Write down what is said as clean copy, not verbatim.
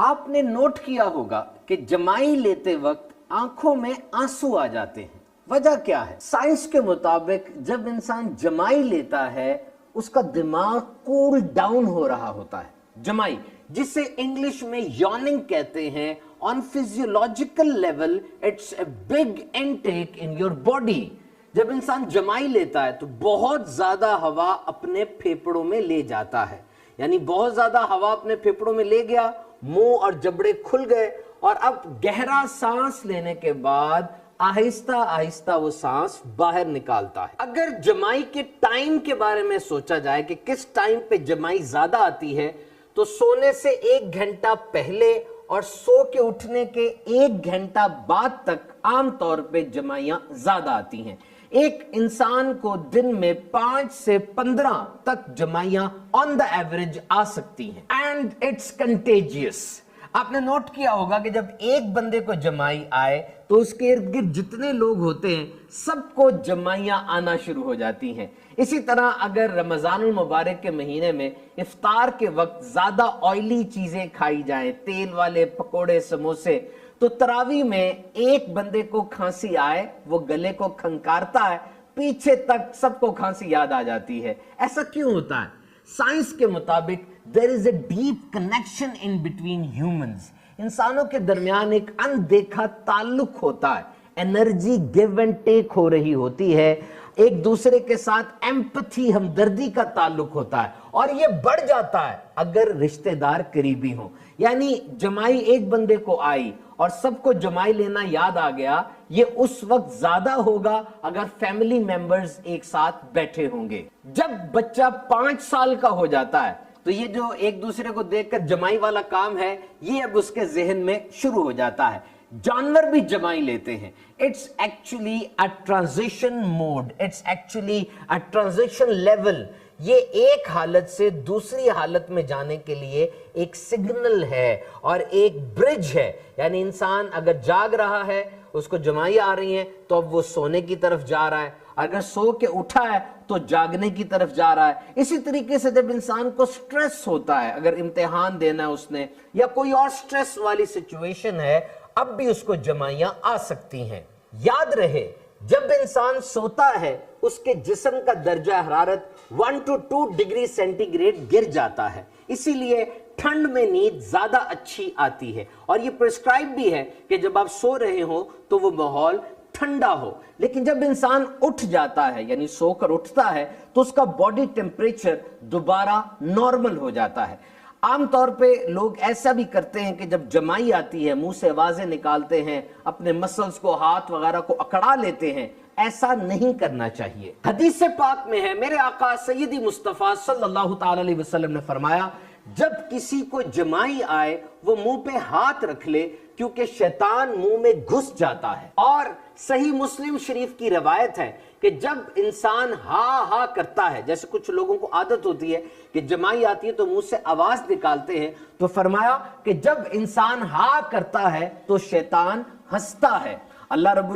آپ نے نوٹ کیا ہوگا کہ جمائی لیتے وقت آنکھوں میں آنسو آ جاتے ہیں. وجہ کیا ہے؟ سائنس کے مطابق جب انسان جمائی لیتا ہے اس کا دماغ کول ڈاؤن ہو رہا ہوتا ہے. جمائی جسے انگلش میں یوننگ کہتے ہیں, on physiological level it's a big intake in your body. جب انسان جمائی لیتا ہے تو بہت زیادہ ہوا اپنے پھیپڑوں میں لے جاتا ہے, یعنی بہت زیادہ ہوا اپنے پھیپڑوں میں لے گیا, منہ اور جبڑے کھل گئے, اور اب گہرا سانس لینے کے بعد آہستہ آہستہ وہ سانس باہر نکالتا ہے. اگر جمائی کے ٹائم کے بارے میں سوچا جائے کہ کس ٹائم پہ جمائی زیادہ آتی ہے, تو سونے سے 1 گھنٹہ پہلے اور سو کے اٹھنے کے 1 گھنٹہ بعد تک عام طور پہ جمائیاں زیادہ آتی ہیں. ایک انسان کو دن میں 5 سے 15 تک جمائیاں آن دا ایوریج آ سکتی ہیں. And it's contagious. آپ نے نوٹ کیا ہوگا کہ جب ایک بندے کو جمائی آئے تو اس کے ارد گرد جتنے لوگ ہوتے ہیں سب کو جمائیاں آنا شروع ہو جاتی ہیں. اسی طرح اگر رمضان المبارک کے مہینے میں افطار کے وقت زیادہ آئلی چیزیں کھائی جائیں, تیل والے پکوڑے سموسے, تو تراویح میں ایک بندے کو کھانسی آئے, وہ گلے کو کھنکارتا ہے, پیچھے تک سب کو کھانسی یاد آ جاتی ہے. ایسا کیوں ہوتا ہے؟ سائنس کے مطابق there is a deep connection in between humans. انسانوں کے درمیان ایک اندیکھا تعلق ہوتا ہے, انرجی گیو اینڈ ٹیک ہو رہی ہوتی ہے, ایک دوسرے کے ساتھ ایمپتھی, ہمدردی کا تعلق ہوتا ہے, اور یہ بڑھ جاتا ہے اگر رشتہ دار قریبی ہوں. یعنی جمائی ایک بندے کو آئی اور سب کو جمائی لینا یاد آ گیا, یہ اس وقت زیادہ ہوگا اگر فیملی ممبرز ایک ساتھ بیٹھے ہوں گے. جب بچہ 5 سال کا ہو جاتا ہے تو یہ جو ایک دوسرے کو دیکھ کر جمائی والا کام ہے یہ اب اس کے ذہن میں شروع ہو جاتا ہے. جانور بھی جمائی لیتے ہیں. It's actually a transition mode. It's actually a transition level. یہ ایک حالت سے دوسری حالت میں جانے کے لیے ایک سگنل ہے اور ایک برج ہے. یعنی انسان اگر جاگ رہا ہے, اس کو جمائی آ رہی ہیں, تو اب وہ سونے کی طرف جا رہا ہے. اگر سو کے اٹھا ہے تو جاگنے کی طرف جا رہا ہے. اسی طریقے سے جب انسان کو سٹریس ہوتا ہے, اگر امتحان دینا ہے اس نے یا کوئی اور سٹریس والی سچویشن ہے, اب بھی اس کو جمائیاں آ سکتی ہیں. یاد رہے, جب انسان سوتا ہے اس کے جسم کا درجہ حرارت 1 to 2 ڈگری سینٹی گریڈ گر جاتا ہے. اسی لیے ٹھنڈ میں نیند زیادہ اچھی آتی ہے, اور یہ پرسکرائب بھی ہے کہ جب آپ سو رہے ہو تو وہ ماحول ٹھنڈا ہو. لیکن جب انسان اٹھ جاتا ہے, یعنی سو کر اٹھتا ہے, تو اس کا باڈی ٹیمپریچر دوبارہ نارمل ہو جاتا ہے. عام طور پہ لوگ ایسا بھی کرتے ہیں کہ جب جمائی آتی ہے منہ سے آوازیں نکالتے ہیں, اپنے مسلز کو, ہاتھ وغیرہ کو اکڑا لیتے ہیں. ایسا نہیں کرنا چاہیے. حدیث پاک میں ہے, میرے آقا سیدی مصطفیٰ صلی اللہ تعالی علیہ وسلم نے فرمایا, جب کسی کو جمائی آئے وہ منہ پہ ہاتھ رکھ لے, کیونکہ شیطان منہ میں گھس جاتا ہے. اور صحیح مسلم شریف کی روایت ہے کہ جب انسان ہا ہا کرتا ہے, جیسے کچھ لوگوں کو عادت ہوتی ہے کہ جمائی آتی ہے تو منہ سے آواز نکالتے ہیں, تو فرمایا کہ جب انسان ہا کرتا ہے تو شیطان ہنستا ہے. اللہ رب